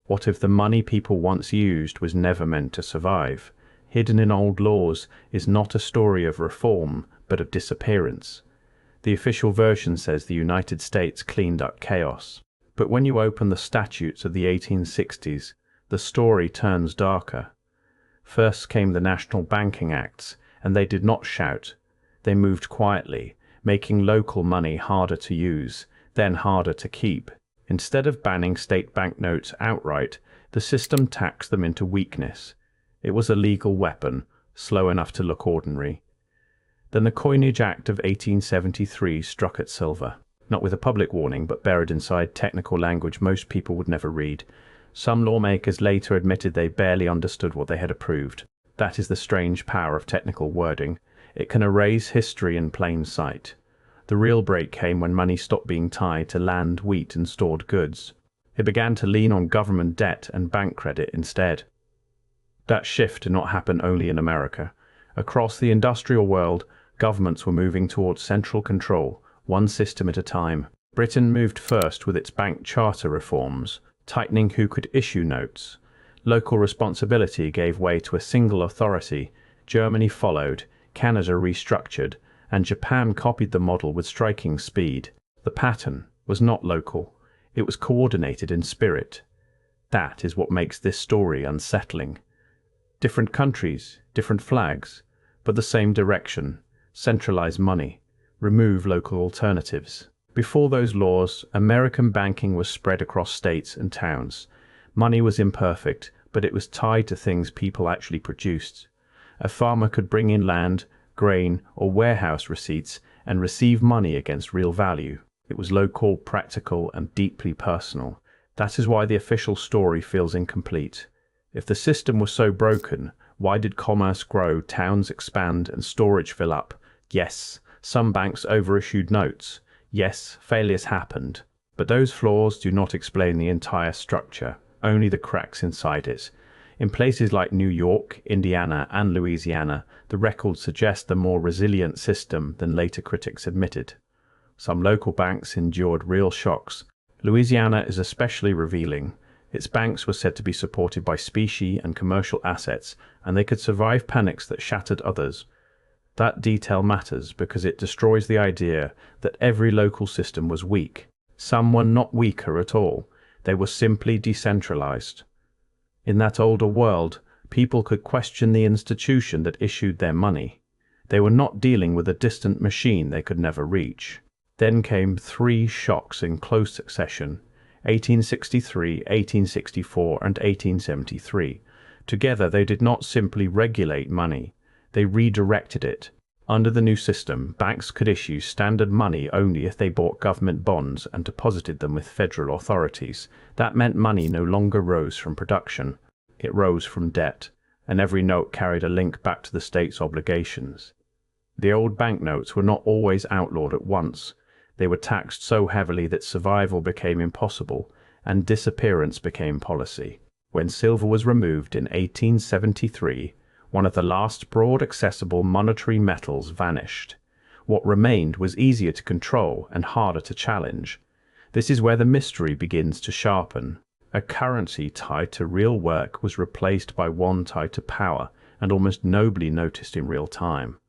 What if the money people once used was never meant to survive? Hidden in old laws is not a story of reform, but of disappearance. The official version says the United States cleaned up chaos. But when you open the statutes of the 1860s, the story turns darker. First came the National Banking Acts, and they did not shout. They moved quietly, making local money harder to use, then harder to keep. Instead of banning state banknotes outright, the system taxed them into weakness. It was a legal weapon, slow enough to look ordinary. Then the Coinage Act of 1873 struck at silver, not with a public warning, but buried inside technical language most people would never read. Some lawmakers later admitted they barely understood what they had approved. That is the strange power of technical wording. It can erase history in plain sight. The real break came when money stopped being tied to land, wheat, and stored goods. It began to lean on government debt and bank credit instead. That shift did not happen only in America. Across the industrial world, governments were moving towards central control, one system at a time. Britain moved first with its bank charter reforms, tightening who could issue notes. Local responsibility gave way to a single authority. Germany followed, Canada restructured, and Japan copied the model with striking speed. The pattern was not local. It was coordinated in spirit. That is what makes this story unsettling. Different countries, different flags, but the same direction. Centralize money. Remove local alternatives. Before those laws, American banking was spread across states and towns. Money was imperfect, but it was tied to things people actually produced. A farmer could bring in land, grain, or warehouse receipts and receive money against real value. It was local, practical, and deeply personal. That is why the official story feels incomplete. If the system was so broken, why did commerce grow, towns expand, and storage fill up? Yes, some banks overissued notes. Yes, failures happened. But those flaws do not explain the entire structure, only the cracks inside it. In places like New York, Indiana, and Louisiana, the records suggest a more resilient system than later critics admitted. Some local banks endured real shocks. Louisiana is especially revealing. Its banks were said to be supported by specie and commercial assets, and they could survive panics that shattered others. That detail matters because it destroys the idea that every local system was weak. Some were not weaker at all. They were simply decentralized. In that older world, people could question the institution that issued their money. They were not dealing with a distant machine they could never reach. Then came three shocks in close succession: 1863, 1864, and 1873. Together, they did not simply regulate money. They redirected it. Under the new system, banks could issue standard money only if they bought government bonds and deposited them with federal authorities. That meant money no longer rose from production. It rose from debt, and every note carried a link back to the state's obligations. The old banknotes were not always outlawed at once. They were taxed so heavily that survival became impossible, and disappearance became policy. When silver was removed in 1873, one of the last broad accessible monetary metals vanished. What remained was easier to control and harder to challenge. This is where the mystery begins to sharpen. A currency tied to real work was replaced by one tied to power, and almost nobody noticed in real time.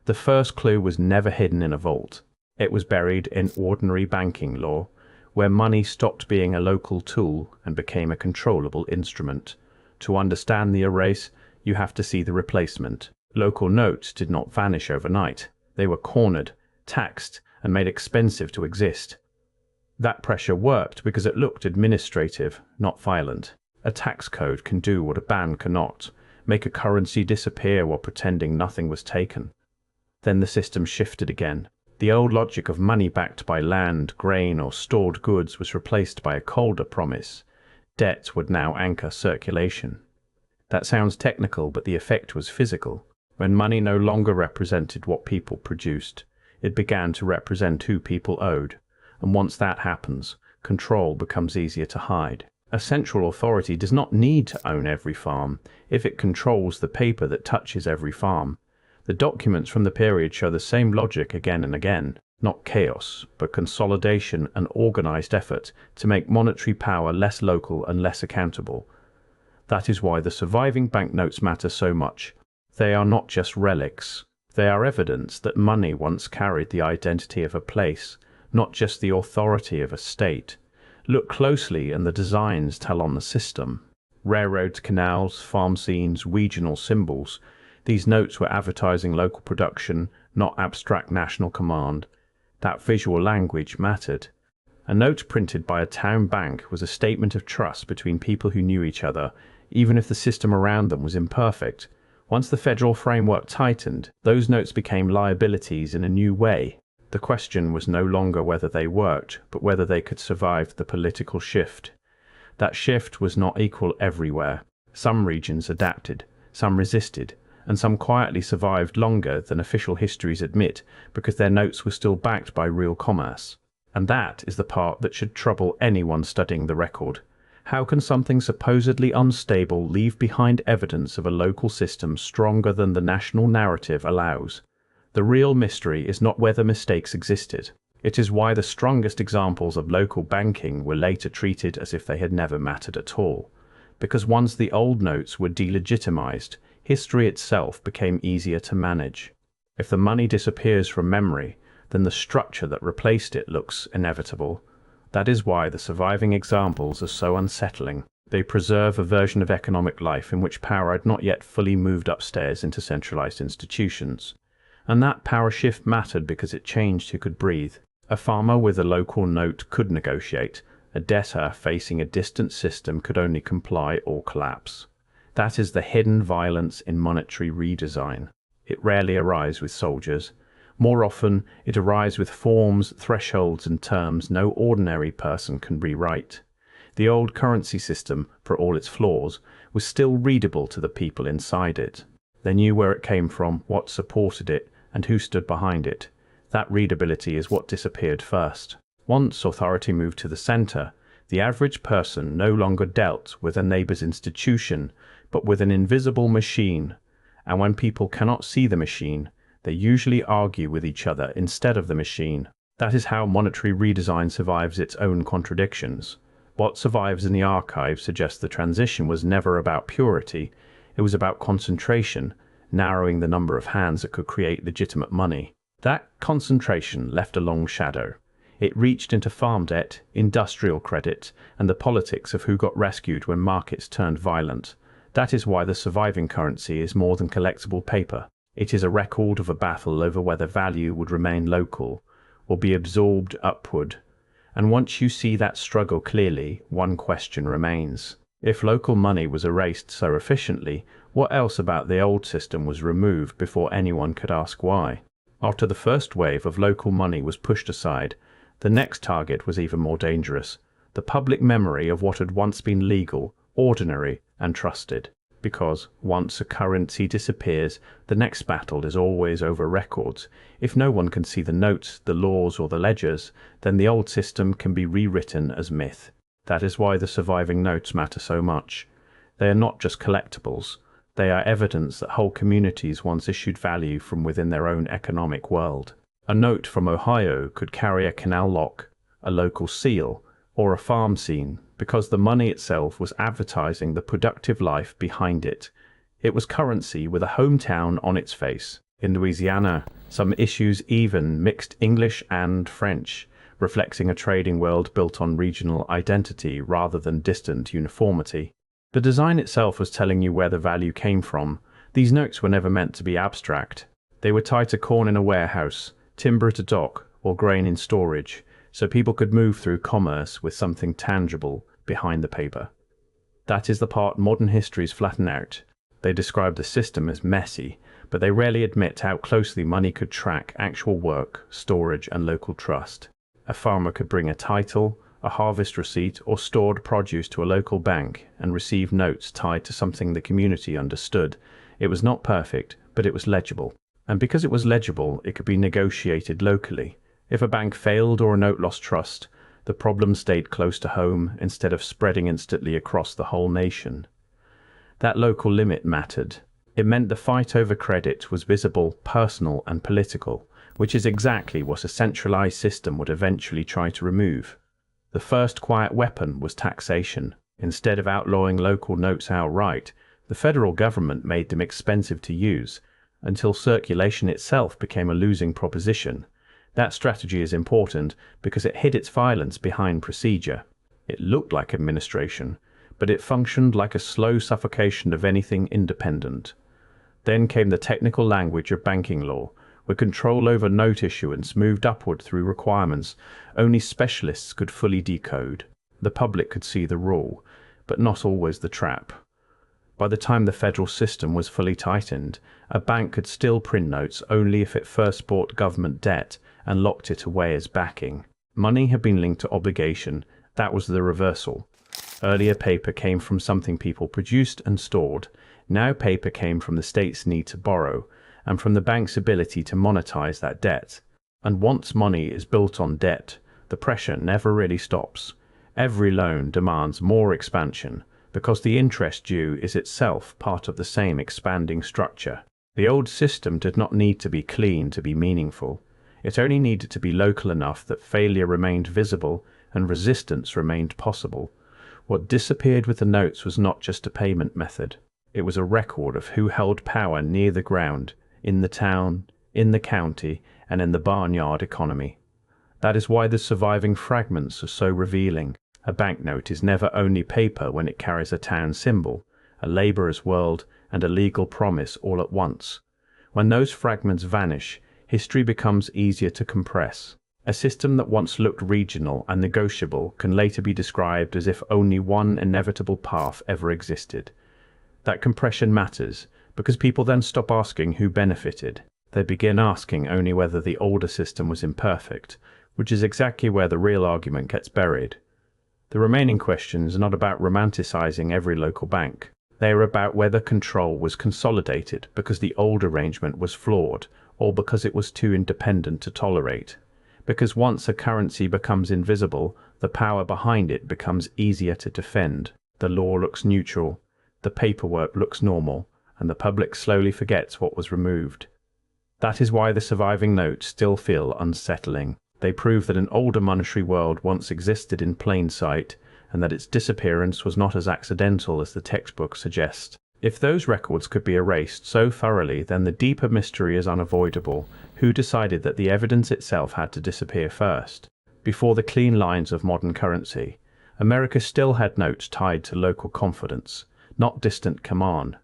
The first clue was never hidden in a vault. It was buried in ordinary banking law, where money stopped being a local tool and became a controllable instrument. To understand the erase, you have to see the replacement. Local notes did not vanish overnight. They were cornered, taxed, and made expensive to exist. That pressure worked because it looked administrative, not violent. A tax code can do what a ban cannot: make a currency disappear while pretending nothing was taken. Then the system shifted again. The old logic of money backed by land, grain, or stored goods was replaced by a colder promise. Debt would now anchor circulation. That sounds technical, but the effect was physical. When money no longer represented what people produced, it began to represent who people owed. And once that happens, control becomes easier to hide. A central authority does not need to own every farm if it controls the paper that touches every farm. The documents from the period show the same logic again and again. not chaos, but consolidation and organized effort to make monetary power less local and less accountable. That is why the surviving banknotes matter so much. They are not just relics. They are evidence that money once carried the identity of a place, not just the authority of a state. Look closely and the designs tell on the system. Railroads, canals, farm scenes, regional symbols. These notes were advertising local production, not abstract national command. That visual language mattered. A note printed by a town bank was a statement of trust between people who knew each other, even if the system around them was imperfect. Once the federal framework tightened, those notes became liabilities in a new way. The question was no longer whether they worked, but whether they could survive the political shift. That shift was not equal everywhere. Some regions adapted, some resisted, and some quietly survived longer than official histories admit because their notes were still backed by real commerce. And that is the part that should trouble anyone studying the record. How can something supposedly unstable leave behind evidence of a local system stronger than the national narrative allows? The real mystery is not whether mistakes existed. It is why the strongest examples of local banking were later treated as if they had never mattered at all. Because once the old notes were delegitimized, history itself became easier to manage. If the money disappears from memory, then the structure that replaced it looks inevitable. That is why the surviving examples are so unsettling. They preserve a version of economic life in which power had not yet fully moved upstairs into centralized institutions. And that power shift mattered because it changed who could breathe. A farmer with a local note could negotiate. A debtor facing a distant system could only comply or collapse. That is the hidden violence in monetary redesign. It rarely arrives with soldiers. More often, it arrives with forms, thresholds, and terms no ordinary person can rewrite. The old currency system, for all its flaws, was still readable to the people inside it. They knew where it came from, what supported it, and who stood behind it. That readability is what disappeared first. Once authority moved to the center, the average person no longer dealt with a neighbor's institution, but with an invisible machine. And when people cannot see the machine, they usually argue with each other instead of the machine. That is how monetary redesign survives its own contradictions. What survives in the archive suggests the transition was never about purity. It was about concentration, narrowing the number of hands that could create legitimate money. That concentration left a long shadow. It reached into farm debt, industrial credit, and the politics of who got rescued when markets turned violent. That is why the surviving currency is more than collectible paper. It is a record of a battle over whether value would remain local or be absorbed upward. And once you see that struggle clearly, one question remains. If local money was erased so efficiently, what else about the old system was removed before anyone could ask why? After the first wave of local money was pushed aside, the next target was even more dangerous. The public memory of what had once been legal, ordinary, and trusted. Because once a currency disappears, the next battle is always over records. If no one can see the notes, the laws, or the ledgers, then the old system can be rewritten as myth. That is why the surviving notes matter so much. They are not just collectibles. They are evidence that whole communities once issued value from within their own economic world. A note from Ohio could carry a canal lock, a local seal, or a farm scene, because the money itself was advertising the productive life behind it. It was currency with a hometown on its face. In Louisiana, some issues even mixed English and French, reflecting a trading world built on regional identity rather than distant uniformity. The design itself was telling you where the value came from. These notes were never meant to be abstract. They were tied to corn in a warehouse, timber at a dock, or grain in storage, so people could move through commerce with something tangible behind the paper. That is the part modern histories flatten out. They describe the system as messy, but they rarely admit how closely money could track actual work, storage, and local trust. A farmer could bring a title, a harvest receipt, or stored produce to a local bank and receive notes tied to something the community understood. It was not perfect, but it was legible. And because it was legible, it could be negotiated locally. If a bank failed or a note lost trust, the problem stayed close to home instead of spreading instantly across the whole nation. That local limit mattered. It meant the fight over credit was visible, personal, and political. which is exactly what a centralized system would eventually try to remove. The first quiet weapon was taxation. Instead of outlawing local notes outright, the federal government made them expensive to use, until circulation itself became a losing proposition. That strategy is important because it hid its violence behind procedure. It looked like administration, but it functioned like a slow suffocation of anything independent. Then came the technical language of banking law, where control over note issuance moved upward through requirements only specialists could fully decode. The public could see the rule, but not always the trap. By the time the federal system was fully tightened, a bank could still print notes only if it first bought government debt and locked it away as backing. Money had been linked to obligation. That was the reversal. Earlier, paper came from something people produced and stored. Now paper came from the state's need to borrow, and from the bank's ability to monetize that debt. And once money is built on debt, the pressure never really stops. Every loan demands more expansion, because the interest due is itself part of the same expanding structure. The old system did not need to be clean to be meaningful. It only needed to be local enough that failure remained visible and resistance remained possible. What disappeared with the notes was not just a payment method. It was a record of who held power near the ground, in the town, in the county, and in the barnyard economy. That is why the surviving fragments are so revealing. A banknote is never only paper when it carries a town symbol, a laborer's world, and a legal promise all at once. When those fragments vanish, history becomes easier to compress. A system that once looked regional and negotiable can later be described as if only one inevitable path ever existed. That compression matters, because people then stop asking who benefited. They begin asking only whether the older system was imperfect, which is exactly where the real argument gets buried. The remaining questions are not about romanticizing every local bank. They are about whether control was consolidated because the old arrangement was flawed, or because it was too independent to tolerate. Because once a currency becomes invisible, the power behind it becomes easier to defend. The law looks neutral, the paperwork looks normal, and the public slowly forgets what was removed. That is why the surviving notes still feel unsettling. They prove that an older monetary world once existed in plain sight, and that its disappearance was not as accidental as the textbook suggests. If those records could be erased so thoroughly, then the deeper mystery is unavoidable. Who decided that the evidence itself had to disappear first? Before the clean lines of modern currency, America still had notes tied to local confidence, not distant command.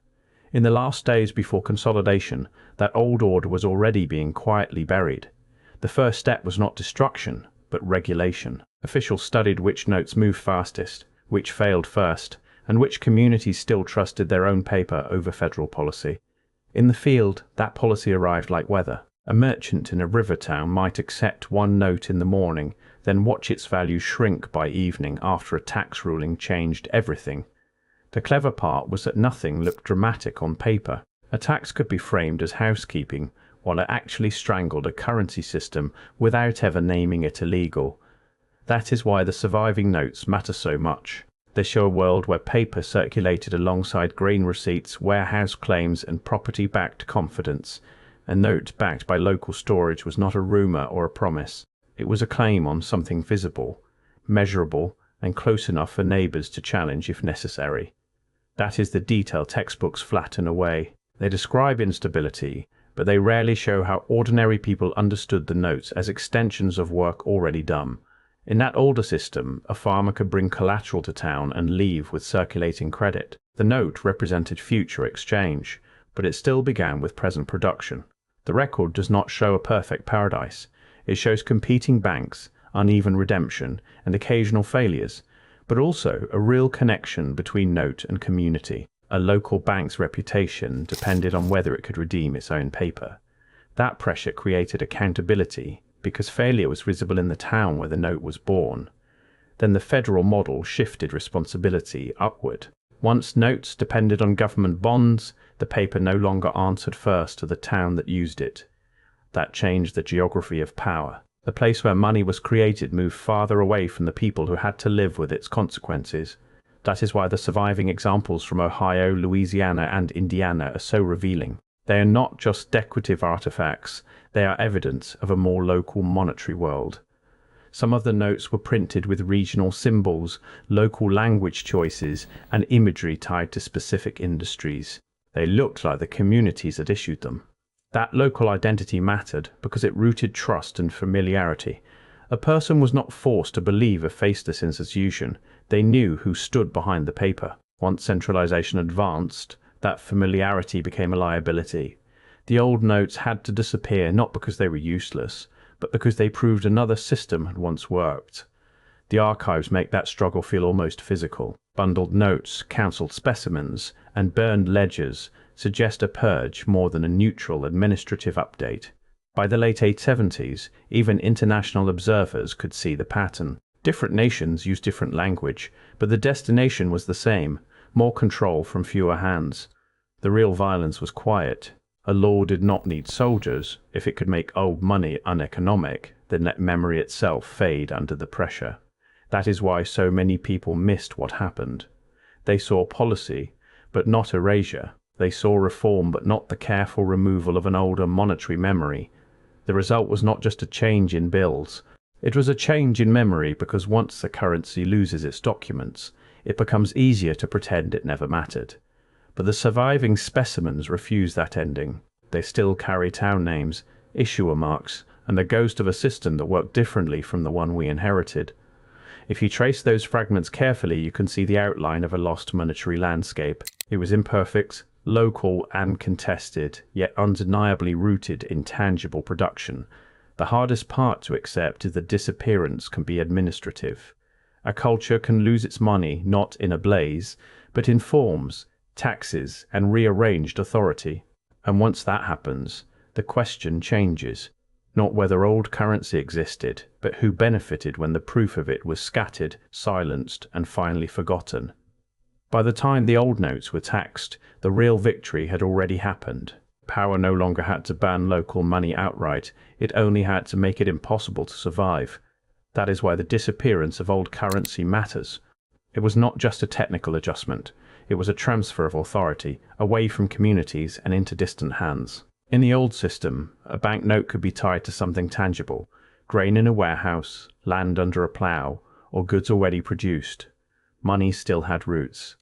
In the last days before consolidation, that old order was already being quietly buried. The first step was not destruction, but regulation. Officials studied which notes moved fastest, which failed first, and which communities still trusted their own paper over federal policy. In the field, that policy arrived like weather. A merchant in a river town might accept one note in the morning, then watch its value shrink by evening after a tax ruling changed everything. The clever part was that nothing looked dramatic on paper. A tax could be framed as housekeeping, while it actually strangled a currency system without ever naming it illegal. That is why the surviving notes matter so much. They show a world where paper circulated alongside grain receipts, warehouse claims, and property-backed confidence. A note backed by local storage was not a rumor or a promise. It was a claim on something visible, measurable, and close enough for neighbors to challenge if necessary. That is the detail textbooks flatten away. They describe instability, but they rarely show how ordinary people understood the notes as extensions of work already done. In that older system, a farmer could bring collateral to town and leave with circulating credit. The note represented future exchange, but it still began with present production. The record does not show a perfect paradise. It shows competing banks, uneven redemption, and occasional failures, but also a real connection between note and community. A local bank's reputation depended on whether it could redeem its own paper. That pressure created accountability, because failure was visible in the town where the note was born. Then the federal model shifted responsibility upward. Once notes depended on government bonds, the paper no longer answered first to the town that used it. That changed the geography of power. The place where money was created moved farther away from the people who had to live with its consequences. That is why the surviving examples from Ohio, Louisiana, and Indiana are so revealing. They are not just decorative artifacts, they are evidence of a more local monetary world. Some of the notes were printed with regional symbols, local language choices, and imagery tied to specific industries. They looked like the communities had issued them. That local identity mattered because it rooted trust and familiarity. A person was not forced to believe a faceless institution. They knew who stood behind the paper. Once centralization advanced, that familiarity became a liability. The old notes had to disappear not because they were useless, but because they proved another system had once worked. The archives make that struggle feel almost physical. Bundled notes, cancelled specimens, and burned ledgers suggest a purge more than a neutral administrative update. By the late 870s, even international observers could see the pattern. Different nations used different language, but the destination was the same: more control from fewer hands. The real violence was quiet. A law did not need soldiers. If it could make old money uneconomic, then let memory itself fade under the pressure. That is why so many people missed what happened. They saw policy, but not erasure. They saw reform, but not the careful removal of an older monetary memory. The result was not just a change in bills. It was a change in memory, because once the currency loses its documents, it becomes easier to pretend it never mattered. But the surviving specimens refuse that ending. They still carry town names, issuer marks, and the ghost of a system that worked differently from the one we inherited. If you trace those fragments carefully, you can see the outline of a lost monetary landscape. It was imperfect, local and contested, yet undeniably rooted in tangible production. The hardest part to accept is that disappearance can be administrative. A culture can lose its money not in a blaze, but in forms, taxes, and rearranged authority. And once that happens, the question changes. Not whether old currency existed, but who benefited when the proof of it was scattered, silenced, and finally forgotten. By the time the old notes were taxed, the real victory had already happened. Power no longer had to ban local money outright, it only had to make it impossible to survive. That is why the disappearance of old currency matters. It was not just a technical adjustment, it was a transfer of authority, away from communities and into distant hands. In the old system, a banknote could be tied to something tangible: grain in a warehouse, land under a plough, or goods already produced. Money still had roots.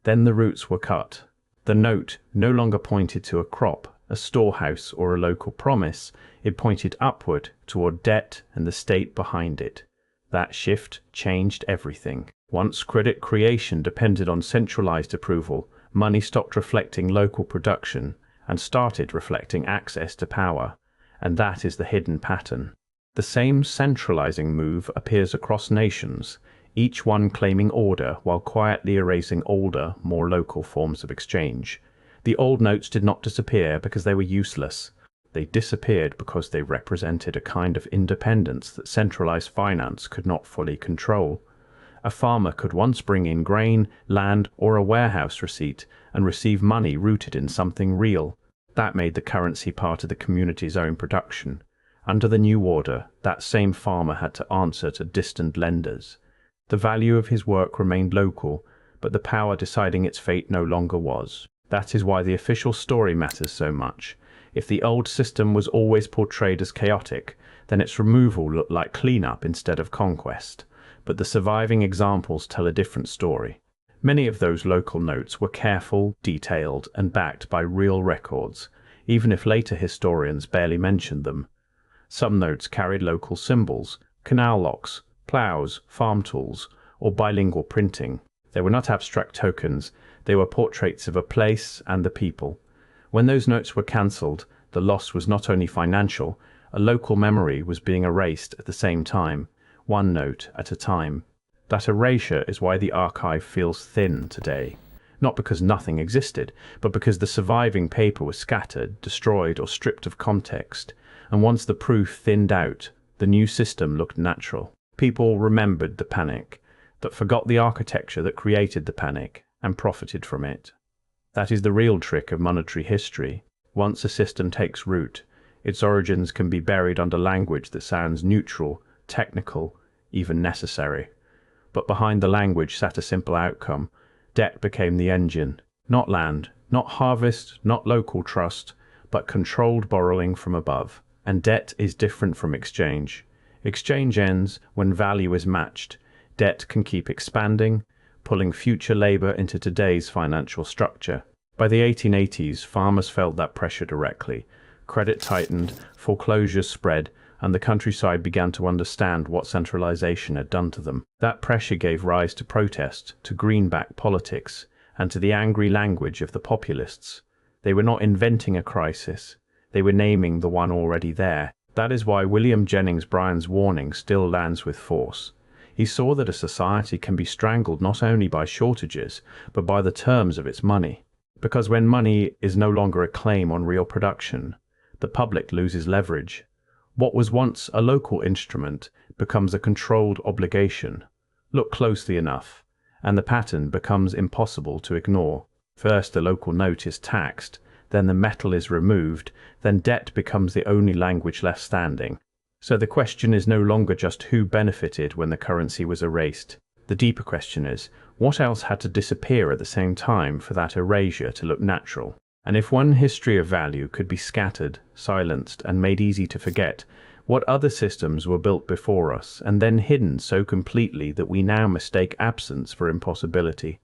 Then the roots were cut. The note no longer pointed to a crop, a storehouse, or a local promise. It pointed upward toward debt and the state behind it. That shift changed everything. Once credit creation depended on centralized approval, money stopped reflecting local production and started reflecting access to power. And that is the hidden pattern. The same centralizing move appears across nations, each one claiming order while quietly erasing older, more local forms of exchange. The old notes did not disappear because they were useless. They disappeared because they represented a kind of independence that centralized finance could not fully control. A farmer could once bring in grain, land, or a warehouse receipt and receive money rooted in something real. That made the currency part of the community's own production. Under the new order, that same farmer had to answer to distant lenders. The value of his work remained local, but the power deciding its fate no longer was. That is why the official story matters so much. If the old system was always portrayed as chaotic, then its removal looked like cleanup instead of conquest. But the surviving examples tell a different story. Many of those local notes were careful, detailed, and backed by real records, even if later historians barely mentioned them. Some notes carried local symbols, canal locks, ploughs, farm tools, or bilingual printing. They were not abstract tokens, they were portraits of a place and the people. When those notes were cancelled, the loss was not only financial, a local memory was being erased at the same time, one note at a time. That erasure is why the archive feels thin today. Not because nothing existed, but because the surviving paper was scattered, destroyed, or stripped of context. And once the proof thinned out, the new system looked natural. People remembered the panic, but forgot the architecture that created the panic and profited from it. That is the real trick of monetary history. Once a system takes root, its origins can be buried under language that sounds neutral, technical, even necessary. But behind the language sat a simple outcome. Debt became the engine. Not land, not harvest, not local trust, but controlled borrowing from above. And debt is different from exchange. Exchange ends when value is matched. Debt can keep expanding, pulling future labor into today's financial structure. By the 1880s, farmers felt that pressure directly. Credit tightened, foreclosures spread, and the countryside began to understand what centralization had done to them. That pressure gave rise to protest, to greenback politics, and to the angry language of the populists. They were not inventing a crisis, they were naming the one already there. That is why William Jennings Bryan's warning still lands with force. He saw that a society can be strangled not only by shortages, but by the terms of its money. Because when money is no longer a claim on real production, the public loses leverage. What was once a local instrument becomes a controlled obligation. Look closely enough, and the pattern becomes impossible to ignore. First, the local note is taxed, then the metal is removed, then debt becomes the only language left standing. So the question is no longer just who benefited when the currency was erased. The deeper question is, what else had to disappear at the same time for that erasure to look natural? And if one history of value could be scattered, silenced, and made easy to forget, what other systems were built before us and then hidden so completely that we now mistake absence for impossibility?